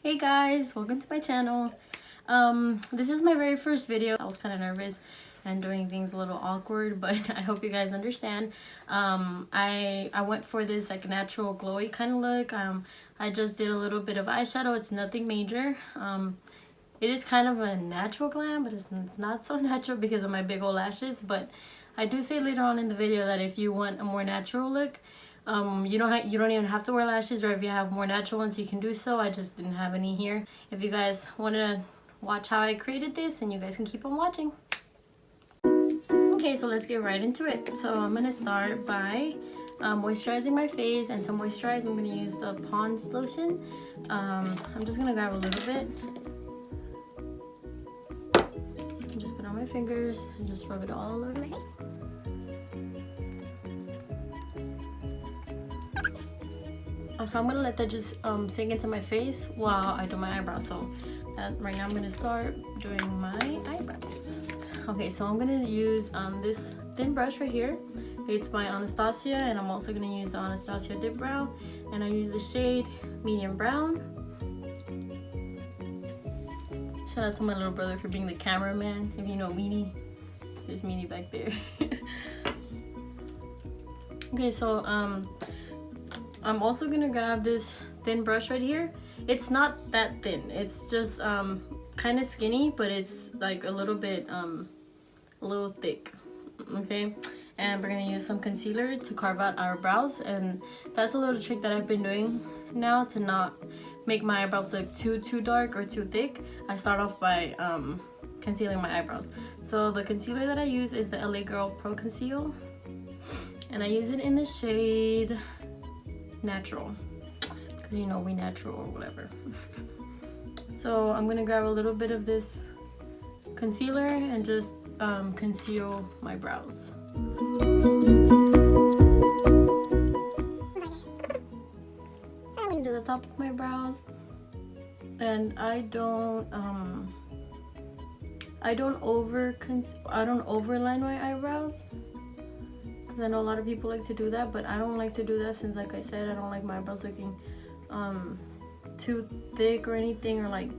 Hey guys, welcome to my channel. This is my very first video. I was kind of nervous and doing things a little awkward, but I hope you guys understand. I went for this like natural glowy kind of look. I just did a little bit of eyeshadow. It's nothing major. It is kind of a natural glam, but it's not so natural because of my big old lashes. But I do say later on in the video that if you want a more natural look, you don't even have to wear lashes, or if you have more natural ones you can do so. I just didn't have any here. If you guys want to watch how I created this, and you guys can keep on watching. Okay, so let's get right into it. So I'm gonna start by moisturizing my face, and to moisturize I'm gonna use the Pond's lotion. I'm just gonna grab a little bit and just put it on my fingers and just rub it all over me. So I'm gonna let that just sink into my face while I do my eyebrows. So right now I'm gonna start doing my eyebrows. Okay, so I'm gonna use this thin brush right here. It's by Anastasia, and I'm also gonna use the Anastasia Dip Brow, and I use the shade Medium Brown. Shout out to my little brother for being the cameraman. If you know Meanie, there's Meanie back there. Okay, so I'm also gonna grab this thin brush right here. It's not that thin, it's just kind of skinny, but it's like a little bit a little thick. Okay, and we're gonna use some concealer to carve out our brows, and that's a little trick that I've been doing now to not make my eyebrows look too dark or too thick. I start off by concealing my eyebrows. So the concealer that I use is the LA Girl Pro Conceal, and I use it in the shade Natural, because you know we natural or whatever. So I'm gonna grab a little bit of this concealer and just conceal my brows. To the top of my brows, and I don't overline my eyebrows. I know a lot of people like to do that, but I don't like to do that, since like I said, I don't like my eyebrows looking too thick or anything, or like,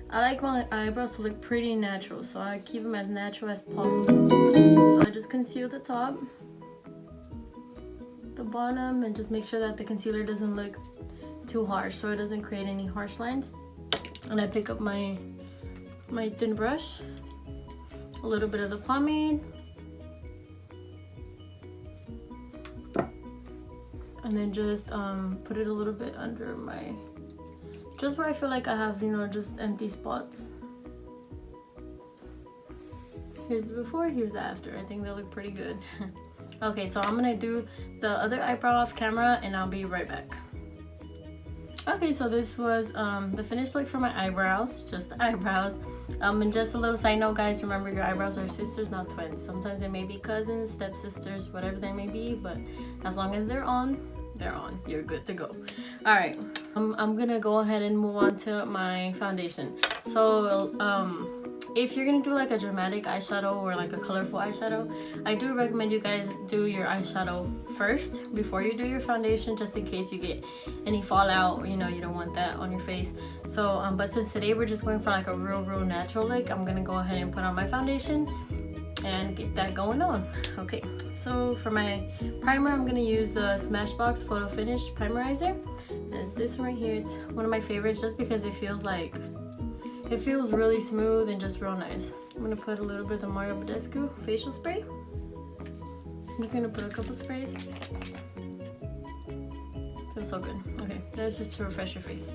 I like my eyebrows to look pretty natural, so I keep them as natural as possible. So I just conceal the top, the bottom, and just make sure that the concealer doesn't look too harsh, so it doesn't create any harsh lines. And I pick up my thin brush, a little bit of the pomade, and then just put it a little bit under my, just where I feel like I have, you know, just empty spots. Here's the before, here's the after. I think they look pretty good. Okay, so I'm gonna do the other eyebrow off camera, and I'll be right back. Okay, so this was the finished look for my eyebrows, just the eyebrows. And just a little side note, guys, remember your eyebrows are sisters, not twins. Sometimes they may be cousins, stepsisters, whatever they may be, but as long as they're on, you're good to go. All right, I'm gonna go ahead and move on to my foundation. So if you're gonna do like a dramatic eyeshadow or like a colorful eyeshadow, I do recommend you guys do your eyeshadow first before you do your foundation, just in case you get any fallout, or, you know, you don't want that on your face. So but since today we're just going for like a real natural look, I'm gonna go ahead and put on my foundation and get that going on. Okay, so for my primer, I'm gonna use the Smashbox Photo Finish Primerizer. And this one right here, it's one of my favorites, just because it feels really smooth and just real nice. I'm gonna put a little bit of the Mario Badescu facial spray. I'm just gonna put a couple sprays. Feels so good. Okay, that's just to refresh your face.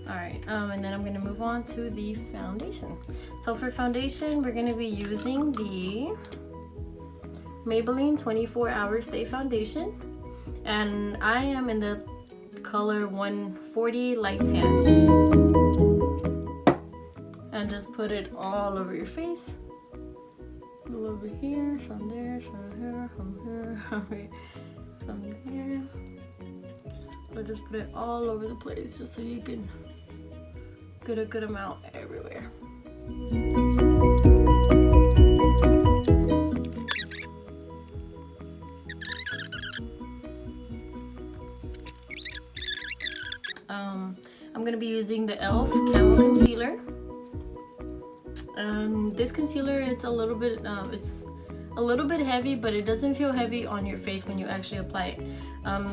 Alright, and then I'm gonna move on to the foundation. So for foundation, we're gonna be using the Maybelline 24 Hour Stay Foundation, and I am in the color 140 Light Tan. And just put it all over your face. A little over here, some there, some here, from here, some here. But just put it all over the place, just so you can get a good amount everywhere. I'm gonna be using the e.l.f. Camo Concealer. This concealer, it's a little bit heavy, but it doesn't feel heavy on your face when you actually apply it.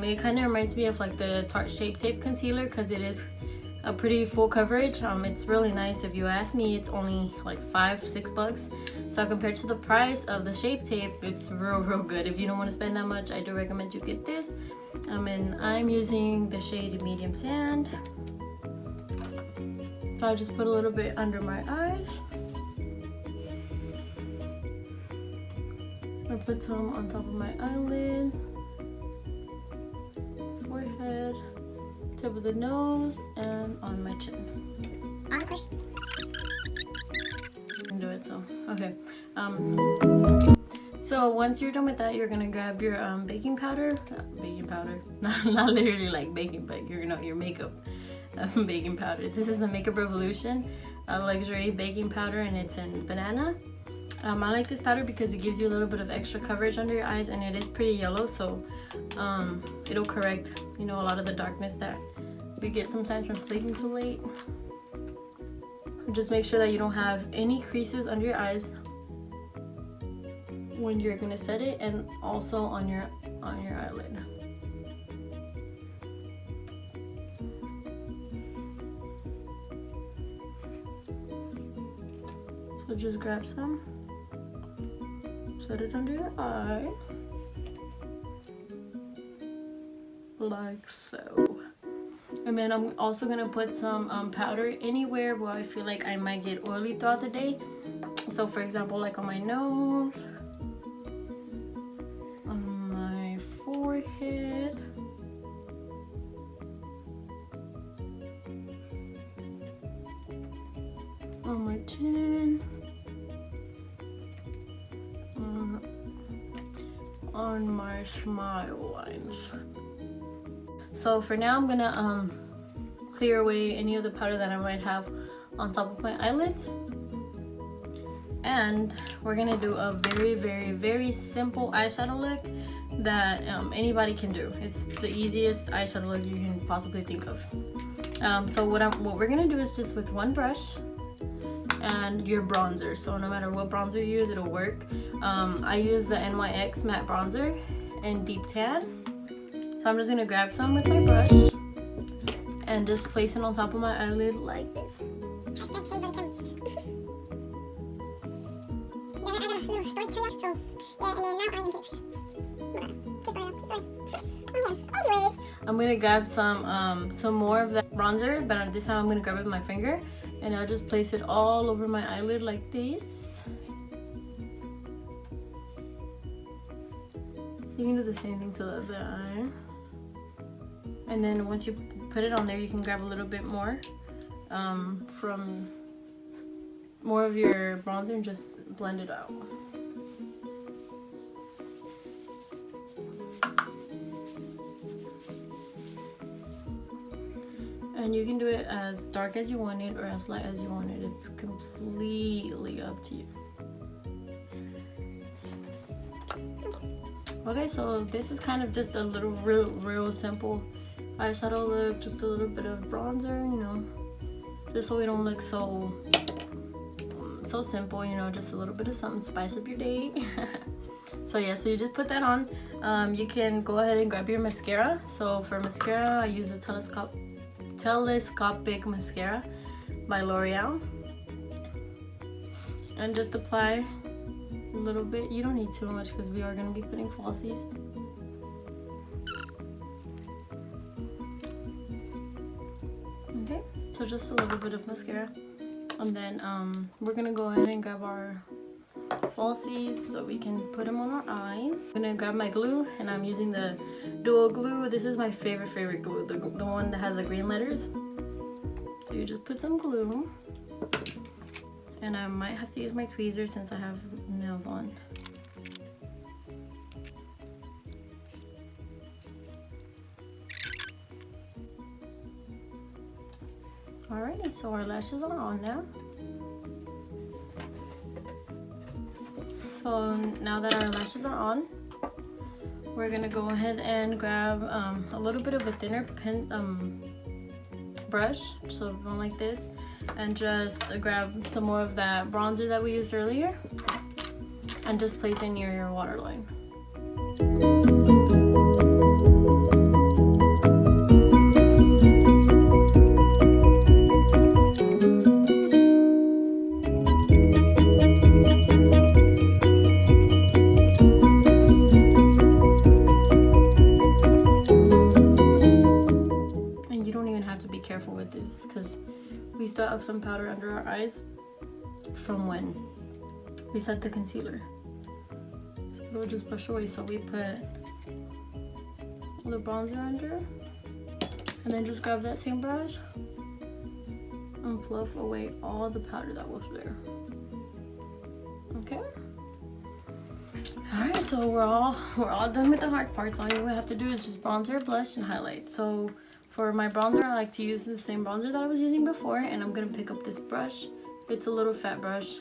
It kind of reminds me of like the Tarte Shape Tape concealer because it is a pretty full coverage. It's really nice. If you ask me, it's only like $5-6. So compared to the price of the Shape Tape, it's real good. If you don't want to spend that much, I do recommend you get this. And I'm using the shade Medium Sand. So I'll just put a little bit under my eyes. I'll put some on top of my eyelid, forehead, tip of the nose, and on my chin. I can do it, so okay. So once you're done with that, you're gonna grab your baking powder, not literally like baking, but your makeup baking powder. This is the Makeup Revolution luxury baking powder, and it's in banana. I like this powder because it gives you a little bit of extra coverage under your eyes, and it is pretty yellow, so it'll correct, a lot of the darkness that you get sometimes from sleeping too late. Just make sure that you don't have any creases under your eyes when you're gonna set it, and also on your eyelid. So just grab some, set it under your eye, like so. And then I'm also gonna put some powder anywhere where I feel like I might get oily throughout the day. So for example, like on my nose, on my forehead, on my chin, on my smile lines. So for now, I'm gonna clear away any of the powder that I might have on top of my eyelids, and we're gonna do a very simple eyeshadow look that anybody can do. It's the easiest eyeshadow look you can possibly think of. So what we're gonna do is just with one brush and your bronzer. So no matter what bronzer you use, it'll work. I use the NYX matte bronzer in Deep Tan. So I'm just gonna grab some with my brush and just place it on top of my eyelid like this. I'm gonna grab some more of that bronzer, but this time I'm gonna grab it with my finger, and I'll just place it all over my eyelid like this. You can do the same thing to the other eye. And then once you put it on there, you can grab a little bit more from more of your bronzer and just blend it out. And you can do it as dark as you want it or as light as you want it. It's completely up to you. Okay, so this is kind of just a little real simple eyeshadow look. Just a little bit of bronzer, just so we don't look so simple, just a little bit of something to spice up your day. So yeah, so you just put that on. You can go ahead and grab your mascara. So for mascara, I use a telescopic mascara by L'Oreal, and just apply a little bit. You don't need too much because we are going to be putting falsies. Okay, so just a little bit of mascara, and then we're gonna go ahead and grab our falsies so we can put them on our eyes. I'm gonna grab my glue, and I'm using the dual glue. This is my favorite glue, the one that has the green letters. So you just put some glue, and I might have to use my tweezers since I have nails on. Alrighty, so our lashes are on now. So now that our lashes are on, we're gonna go ahead and grab a little bit of a thinner brush, so one like this, and just grab some more of that bronzer that we used earlier and just place it near your waterline. Careful with this because we still have some powder under our eyes from when we set the concealer, so we'll just brush away. So we put the bronzer under and then just grab that same brush and fluff away all the powder that was there. Okay, all right, so we're all done with the hard parts. All you have to do is just bronzer, blush, and highlight. So for my bronzer, I like to use the same bronzer that I was using before, and I'm gonna pick up this brush. It's a little fat brush.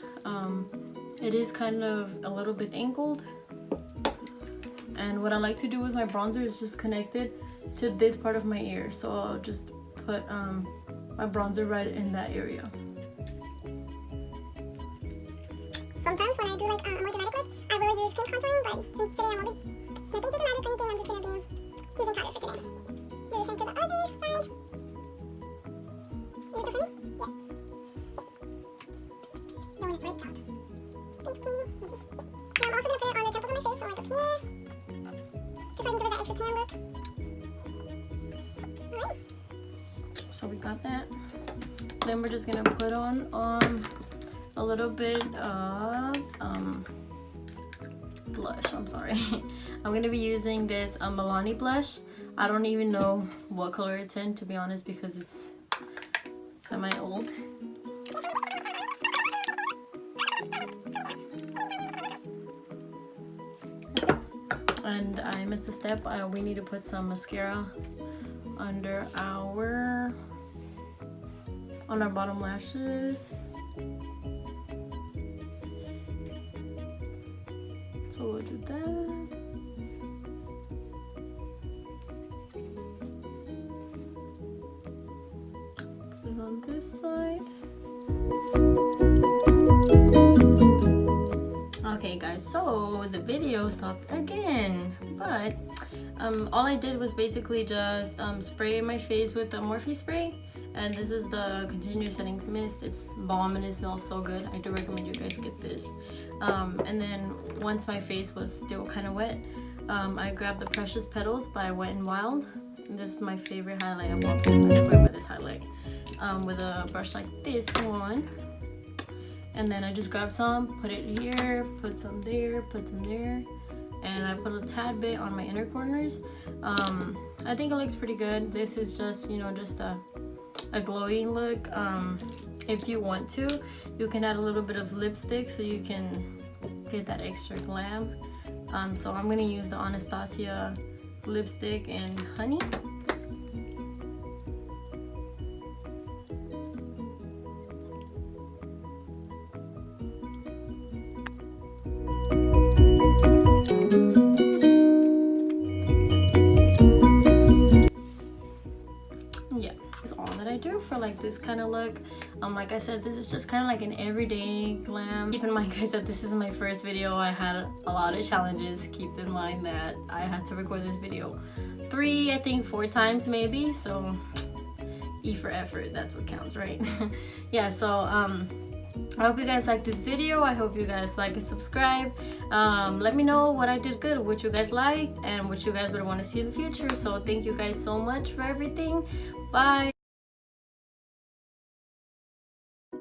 It is kind of a little bit angled, and what I like to do with my bronzer is just connect it to this part of my ear. So I'll just put my bronzer right in that area. Sometimes when I do like a more dramatic look, I will use skin contouring, but since today I'm nothing too dramatic or anything, I'm just gonna be using powder for today. To the other side. Is it funny? Yeah. Doing a great job. Thanks, Queenie. Now I'm also going to put it on the temples of my face, so like up here. Just so I can give it that extra tan look. Alright. So we got that. Then we're just going to put on a little bit of blush. I'm sorry. I'm going to be using this Milani blush. I don't even know what color it's in, to be honest, because it's semi-old. And I missed a step. We need to put some mascara under on our bottom lashes. So we'll do that. On this side. Okay guys, so the video stopped again, but all I did was basically just spray my face with the Morphe spray, and this is the continuous setting mist. It's bomb and it smells so good. I do recommend you guys get this. And then once my face was still kind of wet, I grabbed the Precious Petals by Wet n Wild. And this is my favorite highlight of all time. I swear by this highlight. With a brush like this one, and then I just grab some, put it here, put some there, put some there, and I put a tad bit on my inner corners. I think it looks pretty good. This is just, you know, just a glowing look. If you want to, you can add a little bit of lipstick so you can get that extra glam. So I'm gonna use the Anastasia lipstick in Honey. For like this kind of look. Like I said, this is just kind of like an everyday glam. Keep in mind guys that this is my first video. I had a lot of challenges. Keep in mind that I had to record this video 4 times maybe, so E for effort, that's what counts, right? Yeah, so I hope you guys like this video. I hope you guys like and subscribe. Let me know what I did good, what you guys liked, and what you guys would want to see in the future. So thank you guys so much for everything. Bye.